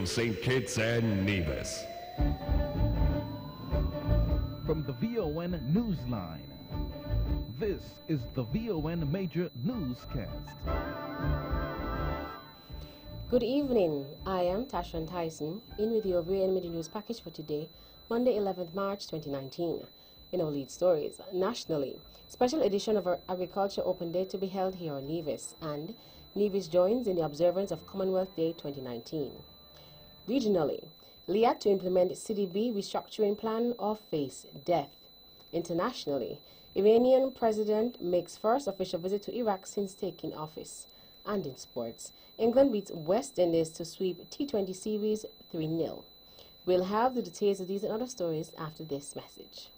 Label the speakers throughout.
Speaker 1: from St. Kitts and Nevis.
Speaker 2: From the VON Newsline, this is the VON Major Newscast.
Speaker 3: Good evening. I am Tashan Tyson, in with your VON Major News package for today, Monday, 11th March 2019. In our lead stories, nationally, special edition of our Agriculture Open Day to be held here on Nevis, and Nevis joins in the observance of Commonwealth Day 2019. Regionally, LIAT to implement CDB restructuring plan or face death. Internationally, Iranian president makes first official visit to Iraq since taking office. And in sports, England beats West Indies to sweep T20 series 3-0. We'll have the details of these and other stories after this message.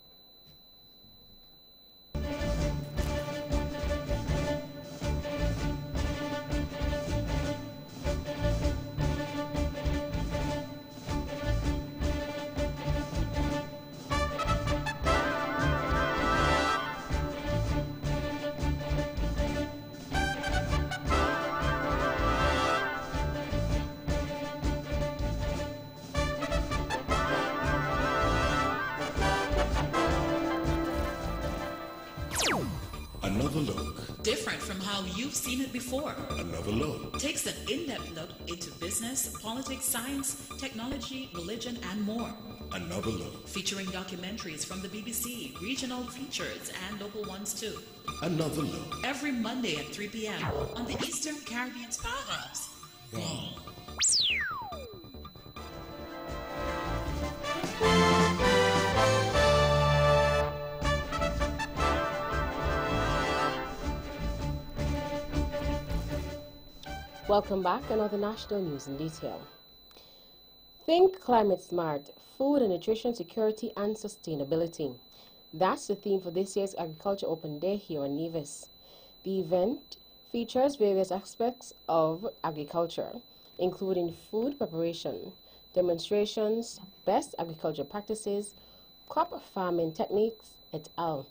Speaker 4: Another look.
Speaker 5: Different from how you've seen it before.
Speaker 4: Another look.
Speaker 5: Takes an in-depth look into business, politics, science, technology, religion, and more.
Speaker 4: Another look.
Speaker 5: Featuring documentaries from the BBC, regional features, and local ones too.
Speaker 4: Another look.
Speaker 5: Every Monday at 3 p.m. on the Eastern Caribbean's Powerhouse.
Speaker 4: Wrong.
Speaker 3: Welcome back. Another national news in detail. Think climate smart, food and nutrition security and sustainability. That's the theme for this year's Agriculture Open Day here on Nevis. The event features various aspects of agriculture, including food preparation, demonstrations, best agriculture practices, crop farming techniques, et al.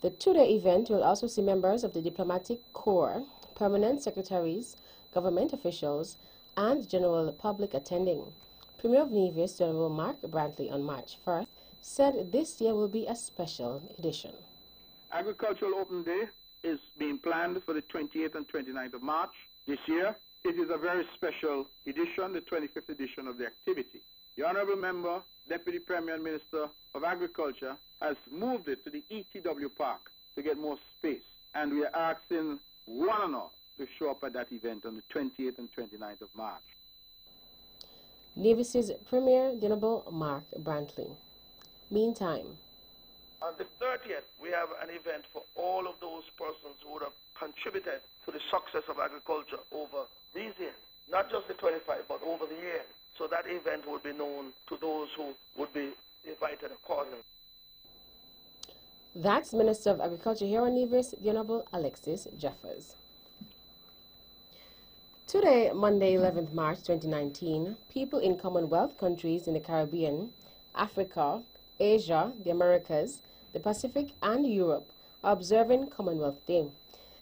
Speaker 3: The two-day event will also see members of the Diplomatic Corps, permanent secretaries, government officials, and general public attending. Premier of Nevis, General Mark Brantley, on March 1st, said this year will be a special edition.
Speaker 6: Agricultural Open Day is being planned for the 28th and 29th of March this year. It is a very special edition, the 25th edition of the activity. The Honorable Member, Deputy Premier and Minister of Agriculture, has moved it to the ETW Park to get more space, and we are asking one and all to show up at that event on the 28th and 29th of March.
Speaker 3: Nevis's Premier, the Honorable Mark Brantley. Meantime,
Speaker 7: on the 30th, we have an event for all of those persons who would have contributed to the success of agriculture over these years, not just the 25, but over the years. So that event would be known to those who would be invited accordingly.
Speaker 3: That's Minister of Agriculture here on Nevis, the Honorable Alexis Jeffers. Today, Monday, 11th March 2019, people in Commonwealth countries in the Caribbean, Africa, Asia, the Americas, the Pacific, and Europe are observing Commonwealth Day.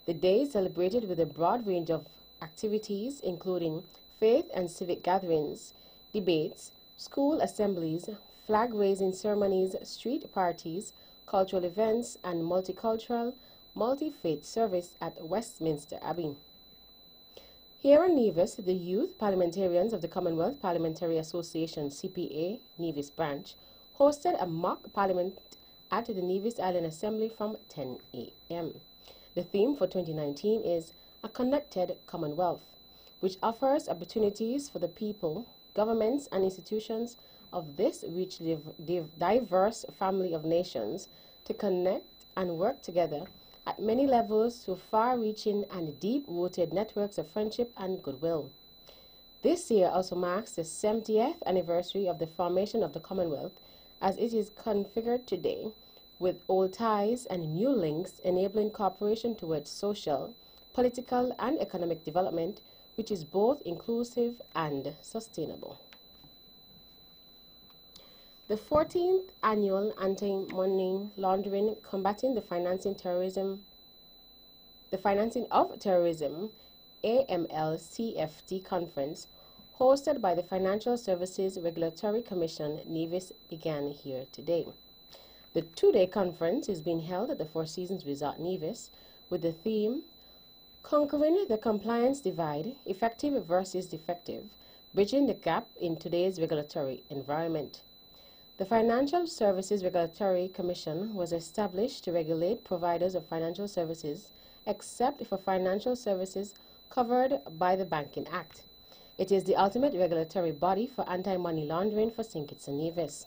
Speaker 3: The day is celebrated with a broad range of activities, including faith and civic gatherings, debates, school assemblies, flag-raising ceremonies, street parties, cultural events, and multicultural, multi-faith service at Westminster Abbey. Here in Nevis, the youth parliamentarians of the Commonwealth Parliamentary Association CPA Nevis branch hosted a mock parliament at the Nevis Island Assembly from 10 a.m. The theme for 2019 is A Connected Commonwealth, which offers opportunities for the people, governments, and institutions of this richly diverse family of nations to connect and work together at many levels through far-reaching and deep-rooted networks of friendship and goodwill. This year also marks the 70th anniversary of the formation of the Commonwealth, as it is configured today with old ties and new links enabling cooperation towards social, political, and economic development, which is both inclusive and sustainable. The 14th Annual Anti-Money Laundering, Combating the Financing of Terrorism, AML-CFT Conference, hosted by the Financial Services Regulatory Commission, NEVIS, began here today. The two-day conference is being held at the Four Seasons Resort NEVIS with the theme Conquering the Compliance Divide, Effective versus Defective, Bridging the Gap in Today's Regulatory Environment. The Financial Services Regulatory Commission was established to regulate providers of financial services except for financial services covered by the Banking Act. It is the ultimate regulatory body for anti-money laundering for St. Kitts and Nevis.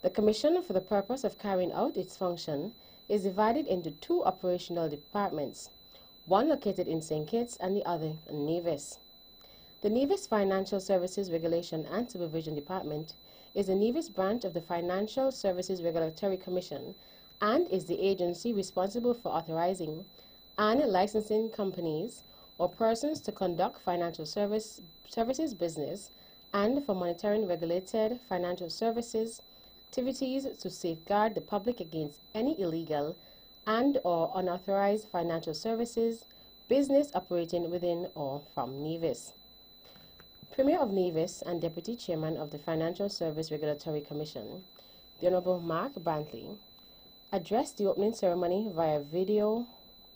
Speaker 3: The Commission, for the purpose of carrying out its function, is divided into two operational departments, one located in St. Kitts and the other in Nevis. The Nevis Financial Services Regulation and Supervision Department is the Nevis branch of the Financial Services Regulatory Commission and is the agency responsible for authorizing and licensing companies or persons to conduct financial services business and for monitoring regulated financial services activities to safeguard the public against any illegal and or unauthorized financial services business operating within or from Nevis. Premier of Nevis and Deputy Chairman of the Financial Service Regulatory Commission, the Honorable Mark Brantley, addressed the opening ceremony via video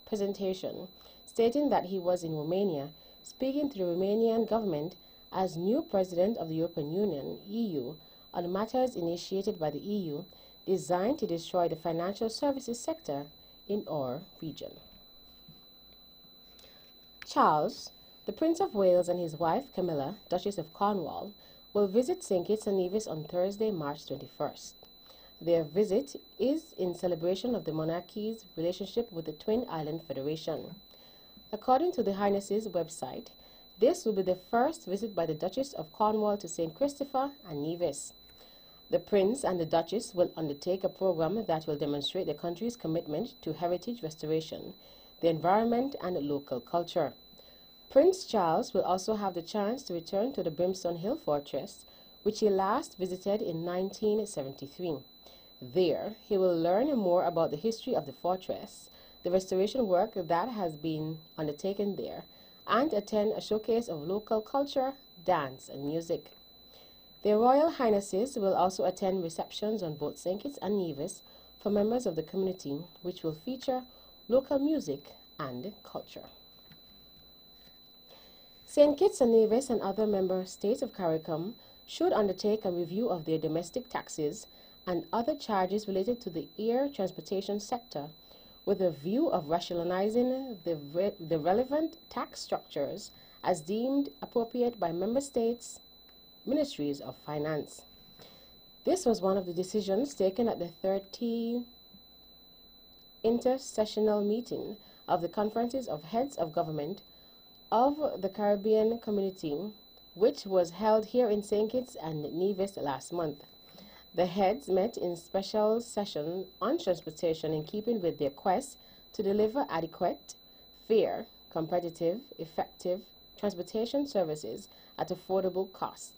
Speaker 3: presentation, stating that he was in Romania speaking to the Romanian government as new President of the European Union, EU, on matters initiated by the EU designed to destroy the financial services sector in our region. Charles, the Prince of Wales, and his wife Camilla, Duchess of Cornwall, will visit St. Kitts and Nevis on Thursday, March 21st. Their visit is in celebration of the monarchy's relationship with the Twin Island Federation. According to the Highness's website, this will be the first visit by the Duchess of Cornwall to St. Christopher and Nevis. The Prince and the Duchess will undertake a program that will demonstrate the country's commitment to heritage restoration, the environment, and local culture. Prince Charles will also have the chance to return to the Brimstone Hill Fortress, which he last visited in 1973. There, he will learn more about the history of the fortress, the restoration work that has been undertaken there, and attend a showcase of local culture, dance, and music. Their Royal Highnesses will also attend receptions on both St. Kitts and Nevis for members of the community, which will feature local music and culture. St. Kitts and Nevis and other member states of CARICOM should undertake a review of their domestic taxes and other charges related to the air transportation sector with a view of rationalizing the relevant tax structures as deemed appropriate by member states' ministries of finance. This was one of the decisions taken at the 30th intersessional meeting of the Conferences of Heads of Government of the Caribbean Community, which was held here in St. Kitts and Nevis last month. The heads met in special session on transportation in keeping with their quest to deliver adequate, fair, competitive, effective transportation services at affordable cost.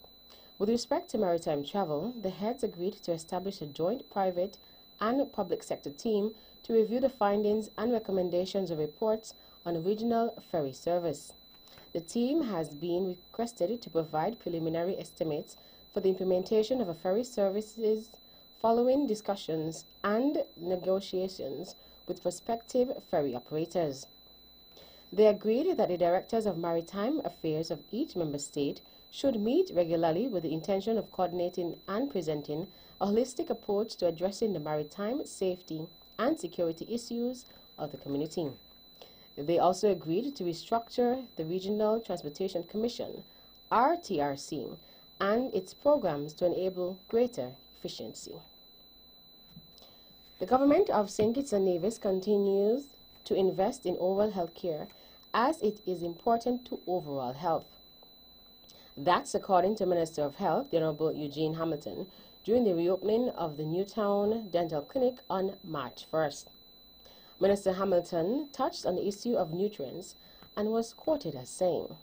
Speaker 3: With respect to maritime travel, the heads agreed to establish a joint private and public sector team to review the findings and recommendations of reports on regional ferry service. The team has been requested to provide preliminary estimates for the implementation of a ferry services following discussions and negotiations with prospective ferry operators. They agreed that the directors of maritime affairs of each member state should meet regularly with the intention of coordinating and presenting a holistic approach to addressing the maritime safety and security issues of the community. They also agreed to restructure the Regional Transportation Commission, RTRC, and its programs to enable greater efficiency. The government of St. Kitts and Nevis continues to invest in oral health care as it is important to overall health. That's according to Minister of Health, the Honorable Eugene Hamilton, during the reopening of the Newtown Dental Clinic on March 1st. Minister Hamilton touched on the issue of nutrients and was quoted as saying,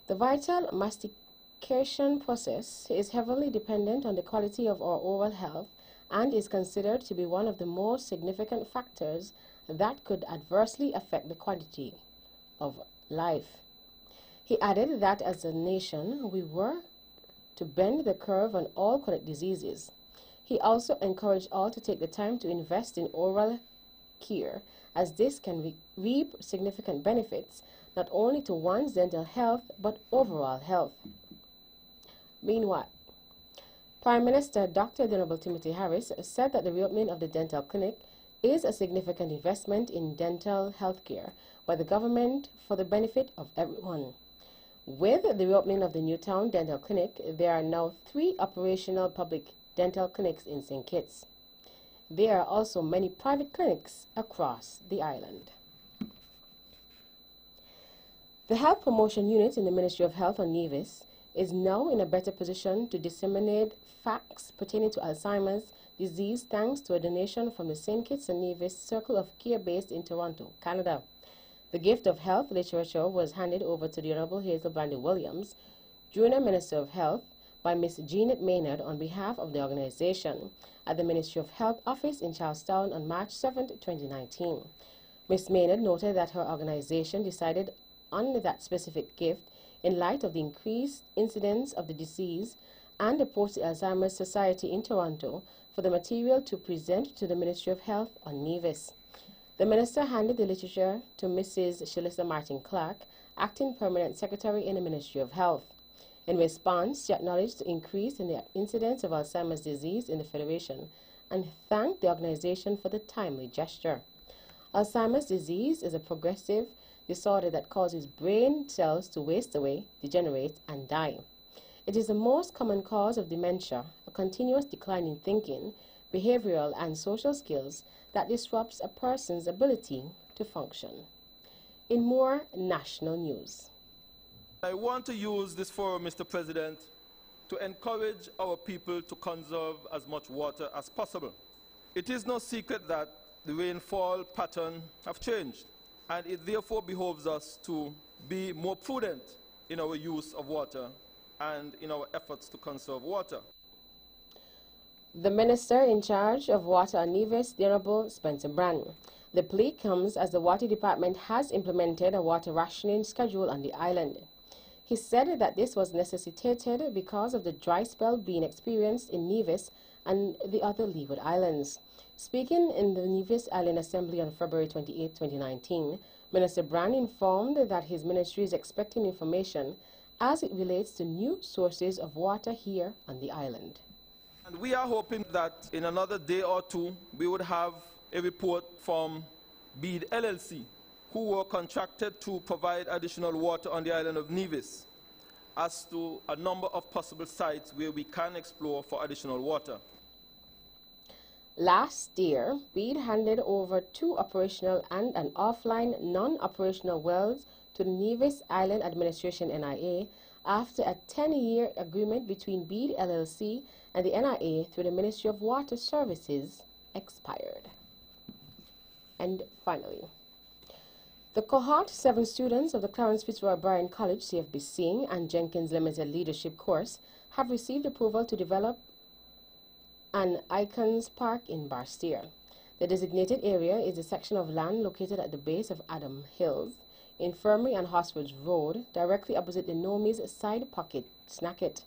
Speaker 3: "The vital mastication process is heavily dependent on the quality of our oral health and is considered to be one of the most significant factors that could adversely affect the quality of life." He added that as a nation, we were to bend the curve on all chronic diseases. He also encouraged all to take the time to invest in oral care, as this can reap significant benefits not only to one's dental health but overall health. Meanwhile, Prime Minister Dr. Honorable Timothy Harris said that the reopening of the dental clinic is a significant investment in dental health care by the government for the benefit of everyone. With the reopening of the Newtown Dental Clinic, there are now 3 operational public dental clinics in St. Kitts. There are also many private clinics across the island. The Health Promotion Unit in the Ministry of Health on Nevis is now in a better position to disseminate facts pertaining to Alzheimer's disease thanks to a donation from the St. Kitts and Nevis Circle of Care based in Toronto, Canada. The gift of health literature was handed over to the Honorable Hazel Brandy Williams, Junior Minister of Health, by Ms. Jeanette Maynard on behalf of the organization at the Ministry of Health office in Charlestown on March 7, 2019. Ms. Maynard noted that her organization decided on that specific gift in light of the increased incidence of the disease and approached the Alzheimer's Society in Toronto for the material to present to the Ministry of Health on Nevis. The Minister handed the literature to Mrs. Shalissa Martin Clark, Acting Permanent Secretary in the Ministry of Health. In response, she acknowledged the increase in the incidence of Alzheimer's disease in the Federation and thanked the organization for the timely gesture. Alzheimer's disease is a progressive disorder that causes brain cells to waste away, degenerate, and die. It is the most common cause of dementia, a continuous decline in thinking, behavioral, and social skills that disrupts a person's ability to function. In more national news.
Speaker 8: I want to use this forum, Mr. President, to encourage our people to conserve as much water as possible. It is no secret that the rainfall pattern have changed, and it therefore behoves us to be more prudent in our use of water and in our efforts to conserve water.
Speaker 3: The Minister in charge of Water on Nevis, the Honorable Spencer Brand. The plea comes as the Water Department has implemented a water rationing schedule on the island. He said that this was necessitated because of the dry spell being experienced in Nevis and the other Leeward Islands. Speaking in the Nevis Island Assembly on February 28, 2019, Minister Brand informed that his ministry is expecting information as it relates to new sources of water here on the island.
Speaker 8: And we are hoping that in another day or two, we would have a report from Bede LLC, who were contracted to provide additional water on the island of Nevis, as to a number of possible sites where we can explore for additional water.
Speaker 3: Last year, Bede handed over 2 operational and an offline non-operational wells to the Nevis Island Administration NIA after a 10-year agreement between Bede LLC and the NIA through the Ministry of Water Services expired. And finally, the cohort 7 students of the Clarence Fitzroy Bryan College CFBC and Jenkins Limited Leadership course have received approval to develop an Icons Park in Barsteer. The designated area is a section of land located at the base of Adam Hills, Infirmary and Hospital Road, directly opposite the Nomis Side Pocket Snacket.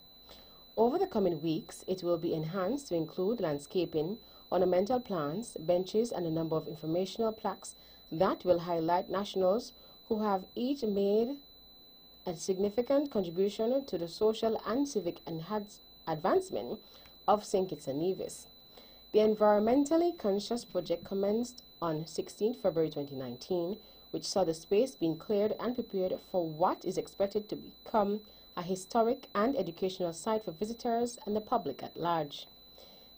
Speaker 3: Over the coming weeks, it will be enhanced to include landscaping, ornamental plants, benches, and a number of informational plaques that will highlight nationals who have each made a significant contribution to the social and civic advancement of St. Kitts and Nevis. The environmentally conscious project commenced on 16 February 2019, which saw the space being cleared and prepared for what is expected to become a historic and educational site for visitors and the public at large.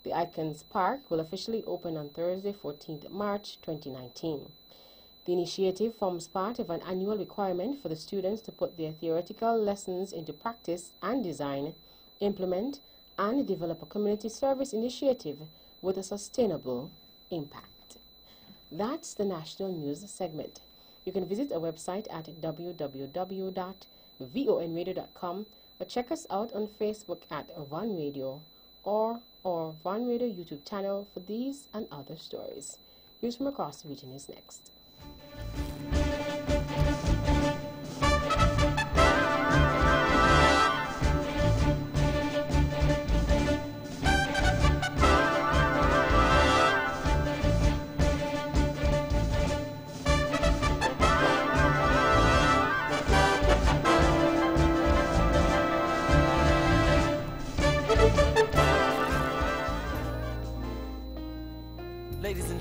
Speaker 3: The Icons Park will officially open on Thursday, 14th March 2019. The initiative forms part of an annual requirement for the students to put their theoretical lessons into practice and design, implement, and develop a community service initiative with a sustainable impact. That's the national news segment. You can visit our website at www.vonradio.com or check us out on Facebook at Von Radio or Von Radio YouTube channel for these and other stories. News from across the region is next.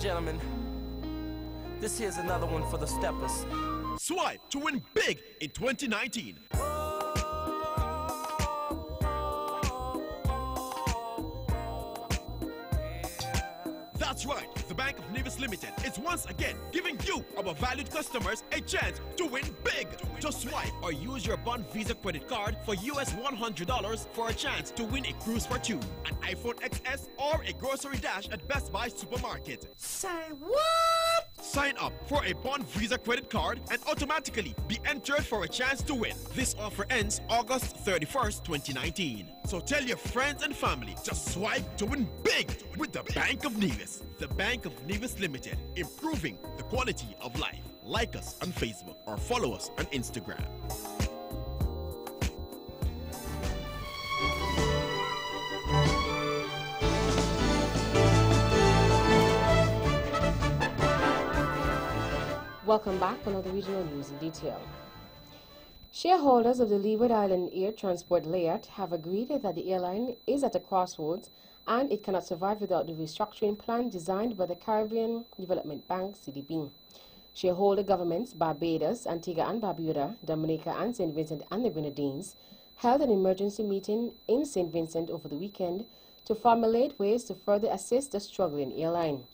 Speaker 9: gentlemen, this here's another one for the steppers.
Speaker 10: Swipe to win big in 2019. That's right, the Bank of Nevis Limited is once again giving you, our valued customers, a chance to win big. Just swipe or use your Bond Visa credit card for US $100 for a chance to win a cruise for two, an iPhone XS, or a grocery dash at Best Buy Supermarket.
Speaker 11: Say what?
Speaker 10: Sign up for a Bond Visa credit card and automatically be entered for a chance to win. This offer ends August 31st, 2019. So tell your friends and family, just swipe to win big with the Bank of Nevis. The Bank of Nevis Limited, improving the quality of life. Like us on Facebook or follow us on Instagram.
Speaker 3: Welcome back to another regional news in detail. Shareholders of the Leeward Island Air Transport Layout have agreed that the airline is at a crossroads and it cannot survive without the restructuring plan designed by the Caribbean Development Bank, CDB. Shareholder governments Barbados, Antigua and Barbuda, Dominica and St. Vincent and the Grenadines held an emergency meeting in St. Vincent over the weekend to formulate ways to further assist the struggling airline.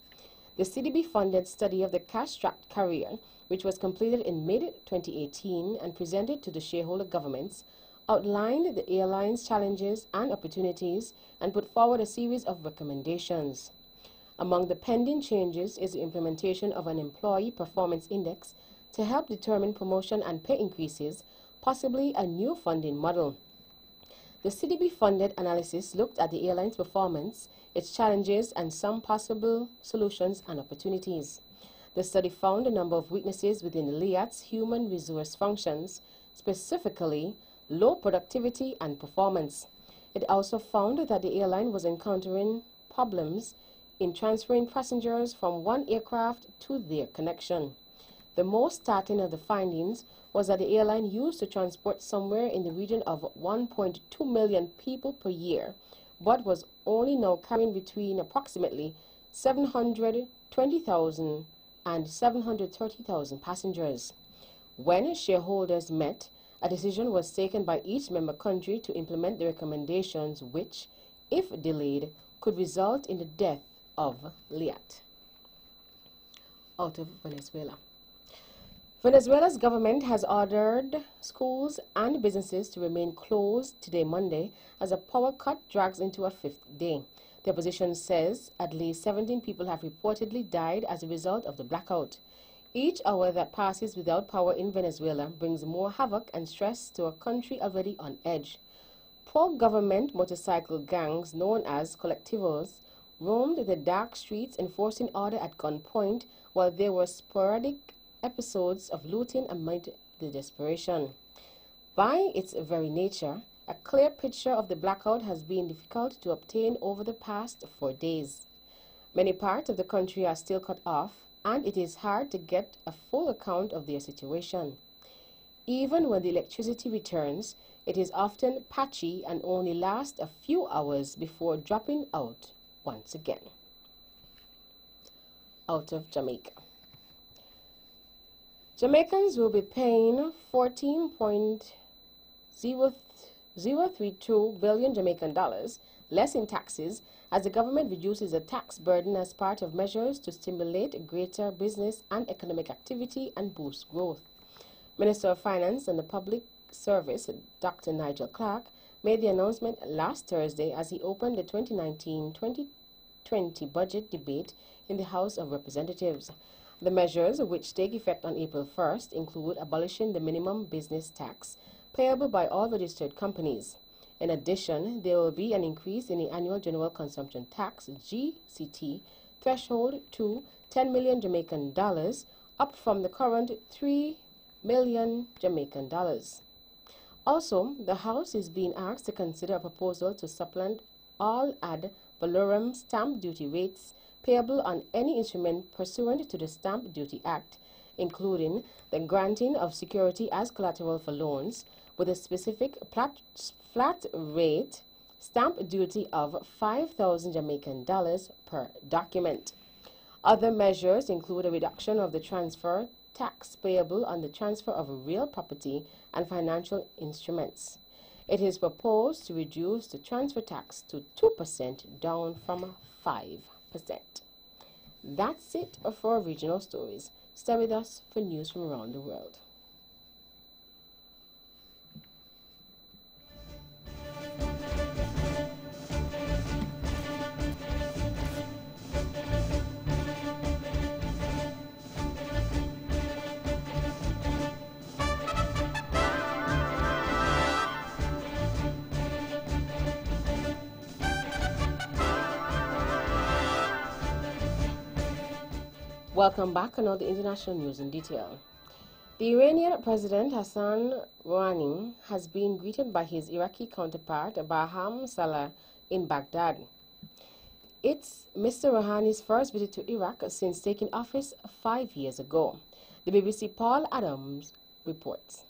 Speaker 3: The CDB-funded study of the cash-strapped carrier, which was completed in mid-2018 and presented to the shareholder governments, outlined the airline's challenges and opportunities and put forward a series of recommendations. Among the pending changes is the implementation of an employee performance index to help determine promotion and pay increases, possibly a new funding model. The CDB-funded analysis looked at the airline's performance, its challenges, and some possible solutions and opportunities. The study found a number of weaknesses within the LIAT's human resource functions, specifically low productivity and performance. It also found that the airline was encountering problems in transferring passengers from one aircraft to their connection. The most startling of the findings was that the airline used to transport somewhere in the region of 1.2 million people per year, but was only now carrying between approximately 720,000 and 730,000 passengers. When shareholders met, a decision was taken by each member country to implement the recommendations which, if delayed, could result in the death of LIAT. Out of Venezuela. Venezuela's government has ordered schools and businesses to remain closed today, Monday, as a power cut drags into a fifth day. The opposition says at least 17 people have reportedly died as a result of the blackout. Each hour that passes without power in Venezuela brings more havoc and stress to a country already on edge. Pro-government motorcycle gangs known as colectivos roamed the dark streets enforcing order at gunpoint, while there were sporadic episodes of looting amid the desperation. By its very nature, a clear picture of the blackout has been difficult to obtain over the past 4 days. Many parts of the country are still cut off, and it is hard to get a full account of their situation. Even when the electricity returns, it is often patchy and only lasts a few hours before dropping out once again. Out of Jamaica. Jamaicans will be paying 14.032 billion Jamaican dollars less in taxes as the government reduces the tax burden as part of measures to stimulate greater business and economic activity and boost growth. Minister of Finance and the Public Service, Dr. Nigel Clark, made the announcement last Thursday as he opened the 2019-2020 budget debate in the House of Representatives. The measures, which take effect on April 1st, include abolishing the minimum business tax payable by all registered companies. In addition, there will be an increase in the annual general consumption tax (GCT) threshold to 10 million Jamaican dollars, up from the current 3 million Jamaican dollars. Also, the House is being asked to consider a proposal to supplant all ad valorem stamp duty rates payable on any instrument pursuant to the Stamp Duty Act, including the granting of security as collateral for loans, with a specific flat rate stamp duty of 5,000 Jamaican dollars per document. Other measures include a reduction of the transfer tax payable on the transfer of real property and financial instruments. It is proposed to reduce the transfer tax to 2%, down from 5%. That's it for regional stories. Stay with us for news from around the world. Welcome back on all the international news in detail. The Iranian President Hassan Rouhani has been greeted by his Iraqi counterpart Barham Saleh in Baghdad. It's Mr. Rouhani's first visit to Iraq since taking office 5 years ago. The BBC Paul Adams reports.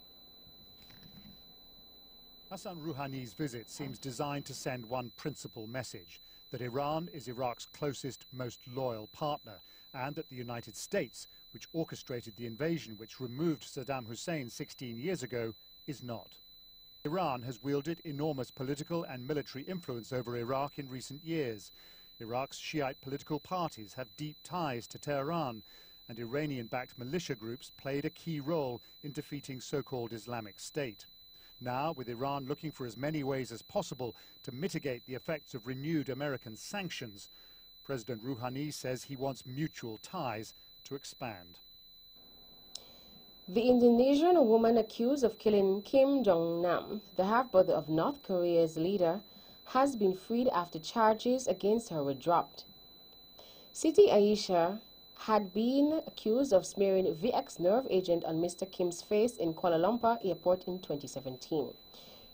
Speaker 12: Hassan Rouhani's visit seems designed to send one principal message, that Iran is Iraq's closest, most loyal partner, and that the United States, which orchestrated the invasion which removed Saddam Hussein 16 years ago, is not. Iran has wielded enormous political and military influence over Iraq in recent years. Iraq's Shiite political parties have deep ties to Tehran, and Iranian-backed militia groups played a key role in defeating so-called Islamic State. Now, with Iran looking for as many ways as possible to mitigate the effects of renewed American sanctions, President Rouhani says he wants mutual ties to expand.
Speaker 3: The Indonesian woman accused of killing Kim Jong-nam, the half-brother of North Korea's leader, has been freed after charges against her were dropped. Siti Aisha had been accused of smearing VX nerve agent on Mr. Kim's face in Kuala Lumpur airport in 2017.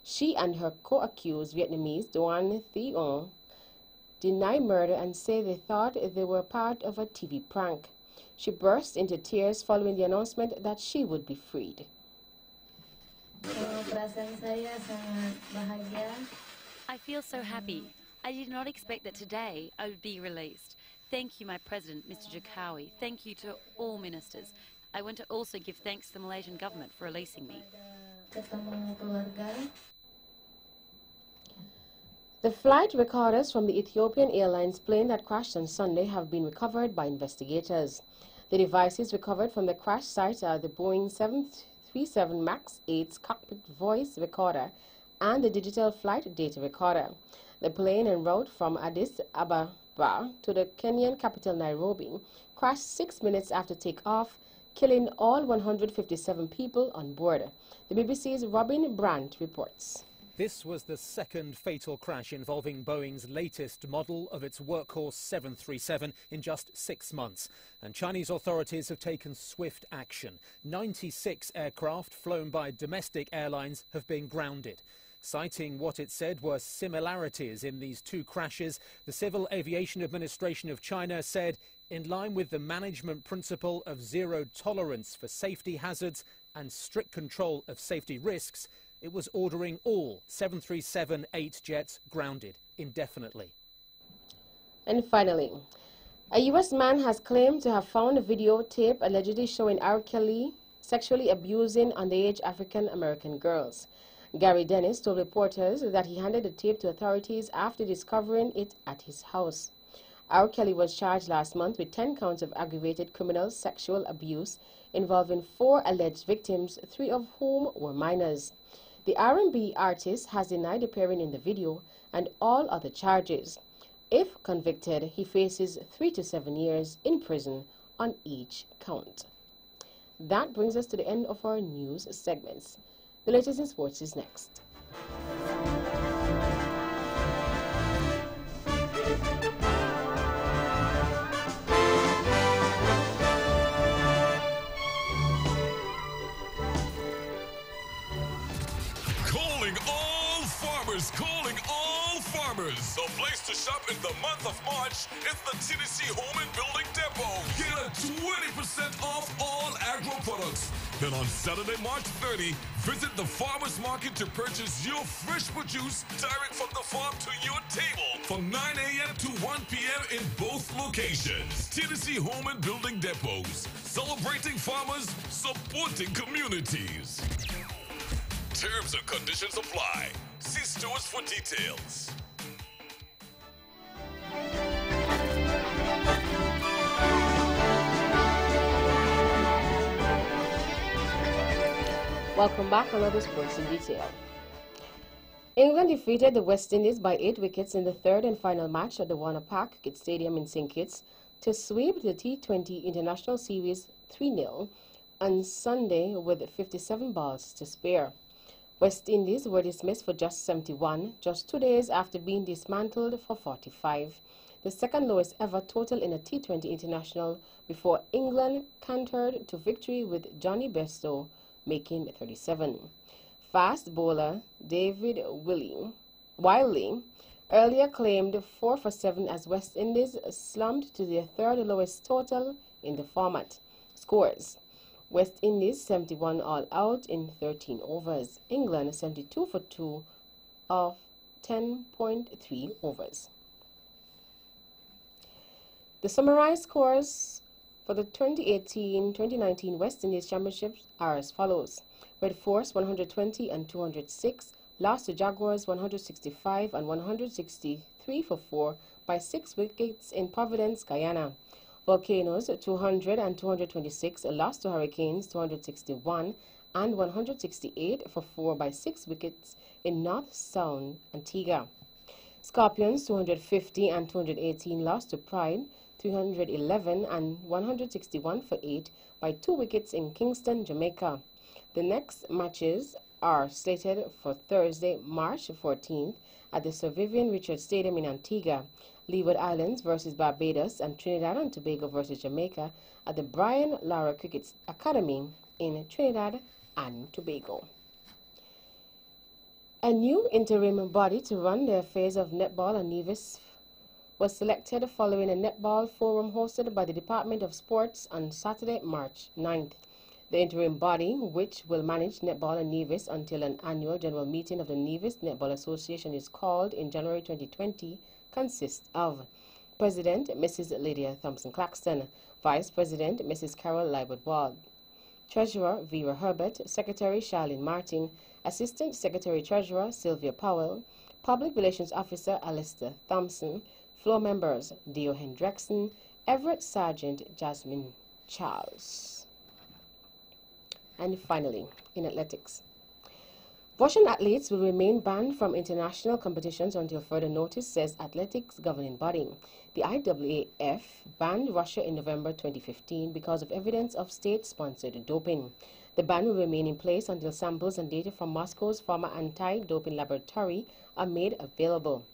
Speaker 3: She and her co-accused Vietnamese Doan Thi Ong deny murder and say they thought they were part of a TV prank. She burst into tears following the announcement that she would be freed.
Speaker 13: I feel so happy. I did not expect that today I would be released. Thank you, my president, Mr. Jokowi. Thank you to all ministers. I want to also give thanks to the Malaysian government for releasing me. The flight recorders from the Ethiopian Airlines plane that crashed on Sunday have been recovered by investigators. The devices recovered from the crash site are the Boeing 737 MAX 8's cockpit voice recorder and the digital flight data recorder. The plane en route from Addis Ababa to the Kenyan capital Nairobi crashed 6 minutes after takeoff, killing all 157 people on board. The BBC's Robin Brandt reports.
Speaker 14: This was the second fatal crash involving Boeing's latest model of its workhorse 737 in just 6 months. And Chinese authorities have taken swift action. 96 aircraft flown by domestic airlines have been grounded. Citing what it said were similarities in these two crashes, the Civil Aviation Administration of China said, in line with the management principle of zero tolerance for safety hazards and strict control of safety risks, it was ordering all 737-8 jets grounded indefinitely.
Speaker 3: And finally, a U.S. man has claimed to have found a videotape allegedly showing R. Kelly sexually abusing underage African-American girls. Gary Dennis told reporters that he handed the tape to authorities after discovering it at his house. R. Kelly was charged last month with 10 counts of aggravated criminal sexual abuse involving 4 alleged victims, 3 of whom were minors. The R&B artist has denied appearing in the video and all other charges. If convicted, he faces 3 to 7 years in prison on each count. That brings us to the end of our news segments. The latest in sports is next.
Speaker 15: Calling all farmers. The place to shop in the month of March is the TDC Home and Building Depot. Get a 20% off all agro products. Then on Saturday, March 30, visit the farmers market to purchase your fresh produce direct from the farm to your table from 9 a.m. to 1 p.m. in both locations. Tennessee Home and Building Depots. Celebrating farmers, supporting communities. Terms and conditions apply. See stores for details.
Speaker 3: Welcome back on Other Sports in Detail. England defeated the West Indies by 8 wickets in the third and final match at the Warner Park Cricket Stadium in St. Kitts to sweep the T20 International Series 3-0 on Sunday with 57 balls to spare. West Indies were dismissed for just 71, just 2 days after being dismantled for 45, the second lowest ever total in a T20 International, before England cantered to victory with Johnny Bairstow making 37. Fast bowler David Willey earlier claimed 4 for 7 as West Indies slumped to their third lowest total in the format. Scores: West Indies 71 all out in 13 overs. England 72 for 2 of 10.3 overs. The summarized scores for the 2018-2019 West Indies Championships are as follows. Red Force 120 and 206, lost to Jaguars 165 and 163 for 4 by 6 wickets in Providence, Guyana. Volcanoes 200 and 226, lost to Hurricanes 261 and 168 for 4 by 6 wickets in North Sound, Antigua. Scorpions 250 and 218, lost to Pride 311 and 161 for 8 by 2 wickets in Kingston, Jamaica. The next matches are slated for Thursday, March 14th at the Sir Vivian Richards Stadium in Antigua, Leeward Islands versus Barbados, and Trinidad and Tobago versus Jamaica at the Brian Lara Cricket Academy in Trinidad and Tobago. A new interim body to run the affairs of netball and Nevis was selected following a netball forum hosted by the Department of Sports on Saturday, March 9th. The interim body, which will manage netball and Nevis until an annual general meeting of the Nevis Netball Association is called in January 2020, consists of President Mrs. Lydia Thompson-Claxton, Vice President Mrs. Carol Liebert-Wald, Treasurer Vera Herbert, Secretary Charlene Martin, Assistant Secretary Treasurer Sylvia Powell, Public Relations Officer Alistair Thompson, floor members Dio Hendrickson, Everett Sergeant Jasmine Charles. And finally, in athletics, Russian athletes will remain banned from international competitions until further notice, says athletics governing body. The IAAF banned Russia in November 2015 because of evidence of state-sponsored doping. The ban will remain in place until samples and data from Moscow's former anti-doping laboratory are made available.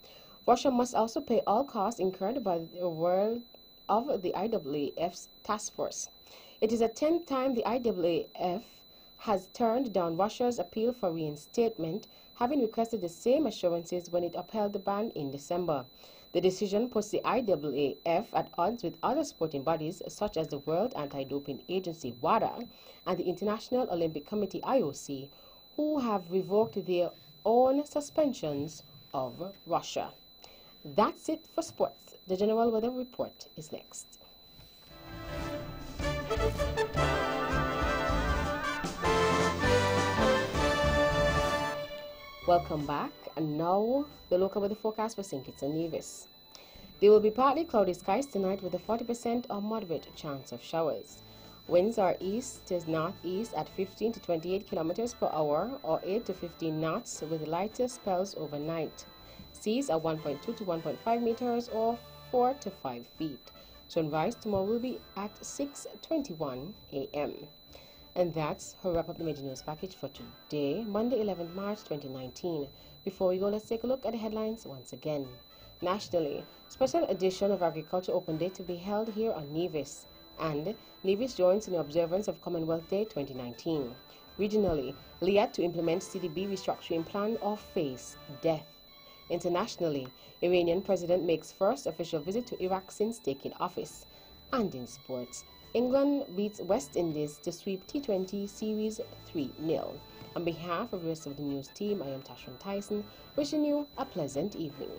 Speaker 3: Russia must also pay all costs incurred by the world of the IAAF's task force. It is the 10th time the IAAF has turned down Russia's appeal for reinstatement, having requested the same assurances when it upheld the ban in December. The decision puts the IAAF at odds with other sporting bodies such as the World Anti-Doping Agency, WADA, and the International Olympic Committee, IOC, who have revoked their own suspensions of Russia. That's it for sports. The General Weather Report is next. Welcome back, and now the local weather forecast for St. Kitts and Nevis. There will be partly cloudy skies tonight with a 40% or moderate chance of showers. Winds are east to northeast at 15 to 28 kilometers per hour or 8 to 15 knots with lighter spells overnight. Seas are 1.2 to 1.5 meters or 4 to 5 feet. Sunrise tomorrow will be at 6:21 a.m. And that's her wrap up the major news package for today, Monday, 11th March 2019. Before we go, let's take a look at the headlines once again. Nationally, special edition of Agriculture Open Day to be held here on Nevis, and Nevis joins in the observance of Commonwealth Day 2019. Regionally, Liat to implement CDB restructuring plan or face death. Internationally, Iranian president makes first official visit to Iraq since taking office. And in sports, England beats West Indies to sweep T20 Series 3-0. On behalf of the rest of the news team, I am Tashron Tyson, wishing you a pleasant evening.